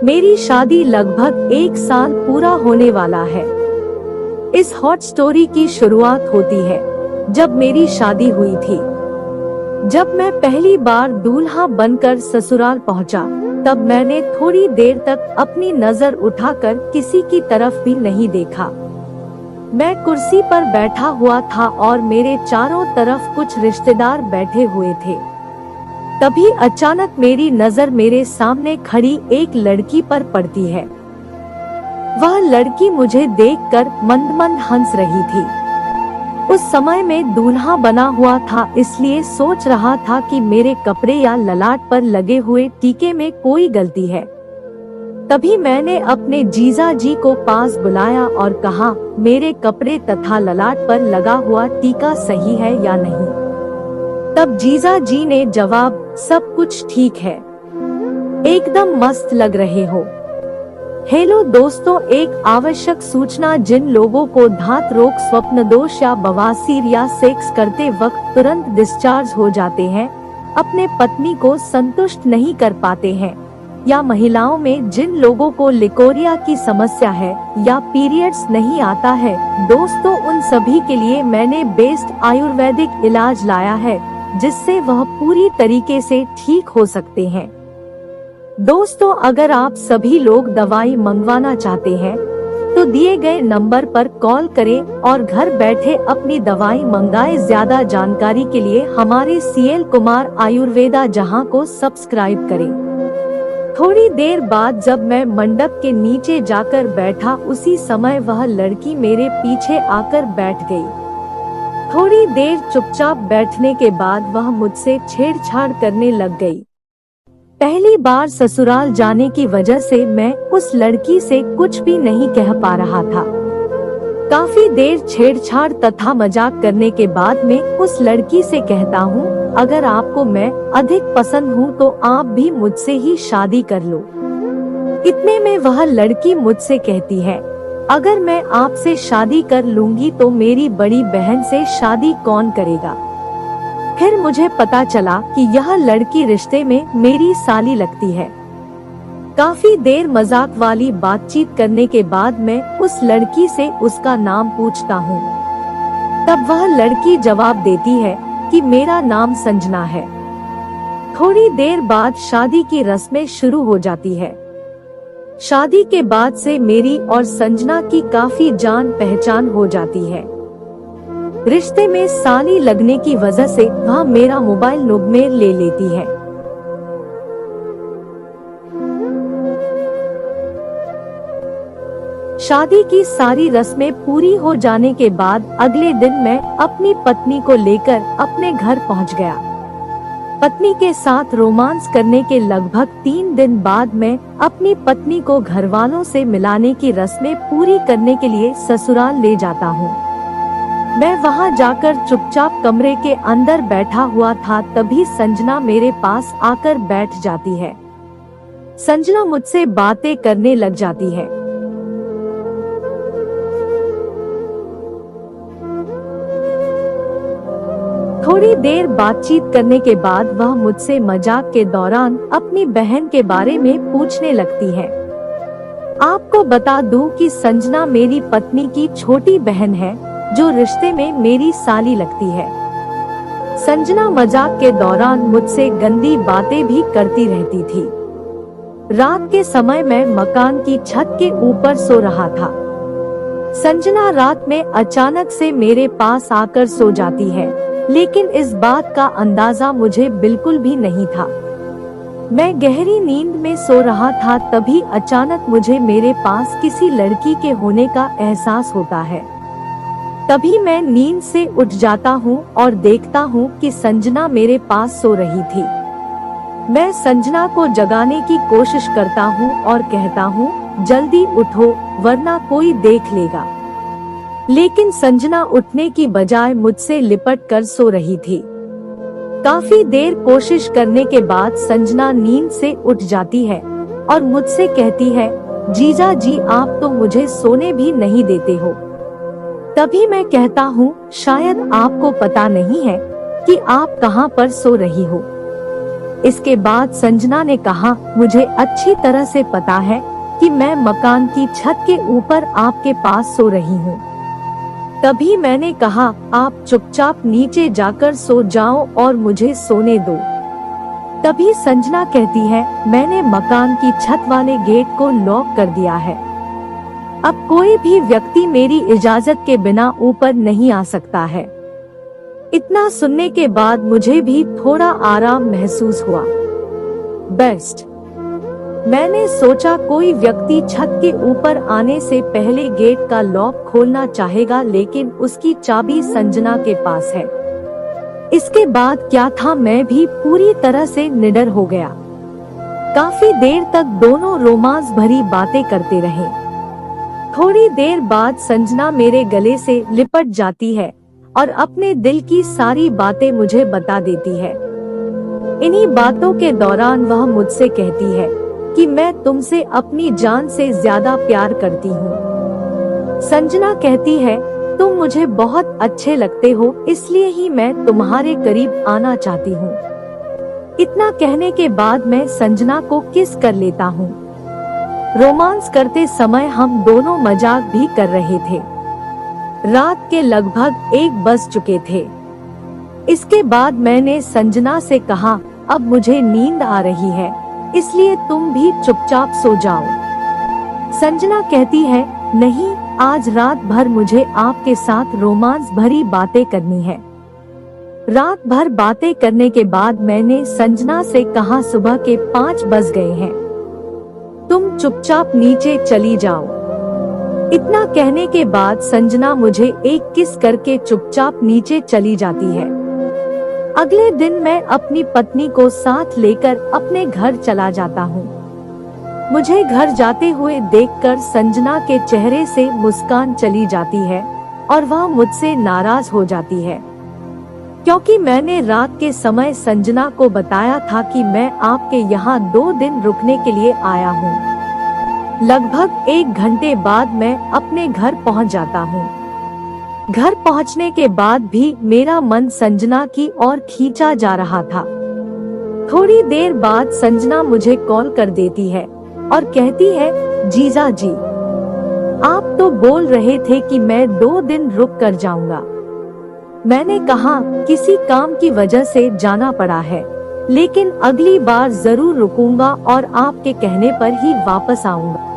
मेरी शादी लगभग 1 साल पूरा होने वाला है। इस हॉट स्टोरी की शुरुआत होती है जब मेरी शादी हुई थी। जब मैं पहली बार दूल्हा बनकर ससुराल पहुंचा, तब मैंने थोड़ी देर तक अपनी नजर उठाकर किसी की तरफ भी नहीं देखा। मैं कुर्सी पर बैठा हुआ था और मेरे चारों तरफ कुछ रिश्तेदार बैठे हुए थे। तभी अचानक मेरी नजर मेरे सामने खड़ी एक लड़की पर पड़ती है। वह लड़की मुझे देखकर मंद मंद हंस रही थी। उस समय मैं दूल्हा बना हुआ था, इसलिए सोच रहा था कि मेरे कपड़े या ललाट पर लगे हुए टीके में कोई गलती है। तभी मैंने अपने जीजा जी को पास बुलाया और कहा, मेरे कपड़े तथा ललाट पर लगा हुआ टीका सही है या नहीं। तब जीजा जी ने जवाब, सब कुछ ठीक है, एकदम मस्त लग रहे हो। हेलो दोस्तों, एक आवश्यक सूचना, जिन लोगों को धात रोग, स्वप्न दोष या बवासीर या सेक्स करते वक्त तुरंत डिस्चार्ज हो जाते हैं, अपने पत्नी को संतुष्ट नहीं कर पाते हैं, या महिलाओं में जिन लोगों को लिकोरिया की समस्या है या पीरियड्स नहीं आता है, दोस्तों उन सभी के लिए मैंने बेस्ट आयुर्वेदिक इलाज लाया है, जिससे वह पूरी तरीके से ठीक हो सकते हैं। दोस्तों, अगर आप सभी लोग दवाई मंगवाना चाहते हैं तो दिए गए नंबर पर कॉल करें और घर बैठे अपनी दवाई मंगाएं। ज्यादा जानकारी के लिए हमारे CL कुमार आयुर्वेदा जहां को सब्सक्राइब करें। थोड़ी देर बाद जब मैं मंडप के नीचे जाकर बैठा, उसी समय वह लड़की मेरे पीछे आकर बैठ गई। थोड़ी देर चुपचाप बैठने के बाद वह मुझसे छेड़छाड़ करने लग गई। पहली बार ससुराल जाने की वजह से मैं उस लड़की से कुछ भी नहीं कह पा रहा था। काफी देर छेड़छाड़ तथा मजाक करने के बाद मैं उस लड़की से कहता हूँ, अगर आपको मैं अधिक पसंद हूँ तो आप भी मुझसे ही शादी कर लो। इतने में वह लड़की मुझसे कहती है, अगर मैं आपसे शादी कर लूंगी तो मेरी बड़ी बहन से शादी कौन करेगा। फिर मुझे पता चला कि यह लड़की रिश्ते में मेरी साली लगती है। काफी देर मजाक वाली बातचीत करने के बाद मैं उस लड़की से उसका नाम पूछता हूँ। तब वह लड़की जवाब देती है कि मेरा नाम संजना है। थोड़ी देर बाद शादी की रस्में शुरू हो जाती है। शादी के बाद से मेरी और संजना की काफी जान पहचान हो जाती है। रिश्ते में साली लगने की वजह से वह मेरा मोबाइल नुगमेर ले लेती है। शादी की सारी रस्में पूरी हो जाने के बाद अगले दिन मैं अपनी पत्नी को लेकर अपने घर पहुंच गया। पत्नी के साथ रोमांस करने के लगभग 3 दिन बाद मैं अपनी पत्नी को घर वालों से मिलाने की रस्में पूरी करने के लिए ससुराल ले जाता हूँ। मैं वहां जाकर चुपचाप कमरे के अंदर बैठा हुआ था, तभी संजना मेरे पास आकर बैठ जाती है। संजना मुझसे बातें करने लग जाती है। थोड़ी देर बातचीत करने के बाद वह मुझसे मजाक के दौरान अपनी बहन के बारे में पूछने लगती है। आपको बता दूं कि संजना मेरी पत्नी की छोटी बहन है, जो रिश्ते में मेरी साली लगती है। संजना मजाक के दौरान मुझसे गंदी बातें भी करती रहती थी। रात के समय मैं मकान की छत के ऊपर सो रहा था। संजना रात में अचानक से मेरे पास आकर सो जाती है, लेकिन इस बात का अंदाजा मुझे बिल्कुल भी नहीं था। मैं गहरी नींद में सो रहा था, तभी अचानक मुझे मेरे पास किसी लड़की के होने का एहसास होता है। तभी मैं नींद से उठ जाता हूँ और देखता हूँ कि संजना मेरे पास सो रही थी। मैं संजना को जगाने की कोशिश करता हूँ और कहता हूँ, जल्दी उठो वरना कोई देख लेगा। लेकिन संजना उठने की बजाय मुझसे लिपट कर सो रही थी। काफी देर कोशिश करने के बाद संजना नींद से उठ जाती है और मुझसे कहती है, जीजा जी आप तो मुझे सोने भी नहीं देते हो। तभी मैं कहता हूँ, शायद आपको पता नहीं है कि आप कहाँ पर सो रही हो। इसके बाद संजना ने कहा, मुझे अच्छी तरह से पता है कि मैं मकान की छत के ऊपर आपके पास सो रही हूँ। तभी मैंने कहा, आप चुपचाप नीचे जाकर सो जाओ और मुझे सोने दो। तभी संजना कहती है, मैंने मकान की छत वाले गेट को लॉक कर दिया है। अब कोई भी व्यक्ति मेरी इजाजत के बिना ऊपर नहीं आ सकता है। इतना सुनने के बाद मुझे भी थोड़ा आराम महसूस हुआ। बेस्ट। मैंने सोचा कोई व्यक्ति छत के ऊपर आने से पहले गेट का लॉक खोलना चाहेगा, लेकिन उसकी चाबी संजना के पास है। इसके बाद क्या था, मैं भी पूरी तरह से निडर हो गया। काफी देर तक दोनों रोमांस भरी बातें करते रहे। थोड़ी देर बाद संजना मेरे गले से लिपट जाती है और अपने दिल की सारी बातें मुझे बता देती है। इन्हीं बातों के दौरान वह मुझसे कहती है कि मैं तुमसे अपनी जान से ज्यादा प्यार करती हूँ। संजना कहती है, तुम मुझे बहुत अच्छे लगते हो, इसलिए ही मैं तुम्हारे करीब आना चाहती हूँ। इतना कहने के बाद मैं संजना को किस कर लेता हूँ। रोमांस करते समय हम दोनों मजाक भी कर रहे थे। रात के लगभग 1 बज चुके थे। इसके बाद मैंने संजना से कहा, अब मुझे नींद आ रही है, इसलिए तुम भी चुपचाप सो जाओ। संजना कहती है, नहीं, आज रात भर मुझे आपके साथ रोमांस भरी बातें करनी है। रात भर बातें करने के बाद मैंने संजना से कहा, सुबह के 5 बज गए हैं, तुम चुपचाप नीचे चली जाओ। इतना कहने के बाद संजना मुझे एक किस करके चुपचाप नीचे चली जाती है। अगले दिन मैं अपनी पत्नी को साथ लेकर अपने घर चला जाता हूँ। मुझे घर जाते हुए देखकर संजना के चेहरे से मुस्कान चली जाती है और वह मुझसे नाराज हो जाती है, क्योंकि मैंने रात के समय संजना को बताया था कि मैं आपके यहाँ 2 दिन रुकने के लिए आया हूँ। लगभग 1 घंटे बाद मैं अपने घर पहुँच जाता हूँ। घर पहुँचने के बाद भी मेरा मन संजना की ओर खींचा जा रहा था। थोड़ी देर बाद संजना मुझे कॉल कर देती है और कहती है, जीजा जी, आप तो बोल रहे थे कि मैं 2 दिन रुक कर जाऊंगा। मैंने कहा, किसी काम की वजह से जाना पड़ा है, लेकिन अगली बार जरूर रुकूंगा और आपके कहने पर ही वापस आऊंगा।